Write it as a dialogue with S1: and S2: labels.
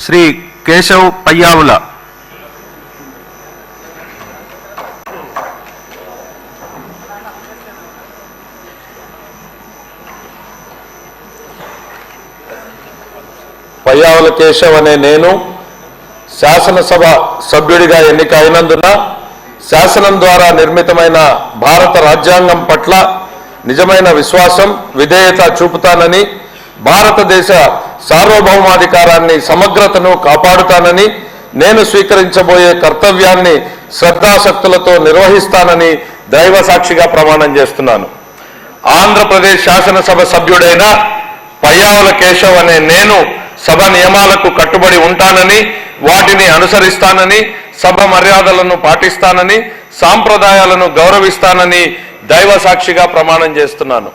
S1: శ్రీ కేశవ్ పయ్యావుల.
S2: పయ్యావుల కేశవ్ అనే నేను శాసనసభ సభ్యుడిగా ఎన్నిక అయినందున శాసనం ద్వారా నిర్మితమైన భారత రాజ్యాంగం పట్ల నిజమైన విశ్వాసం, విధేయత చూపుతానని, భారతదేశ సార్వభౌమాధికారాన్ని, సమగ్రతను కాపాడుతానని, నేను స్వీకరించబోయే కర్తవ్యాన్ని శ్రద్ధాశక్తులతో నిర్వహిస్తానని దైవ సాక్షిగా ప్రమాణం చేస్తున్నాను. ఆంధ్రప్రదేశ్ శాసనసభ సభ్యుడైన పయ్యావుల కేశవ్ అనే నేను సభ నియమాలకు కట్టుబడి ఉంటానని, వాటిని అనుసరిస్తానని, సభ మర్యాదలను పాటిస్తానని, సాంప్రదాయాలను గౌరవిస్తానని దైవ సాక్షిగా ప్రమాణం చేస్తున్నాను.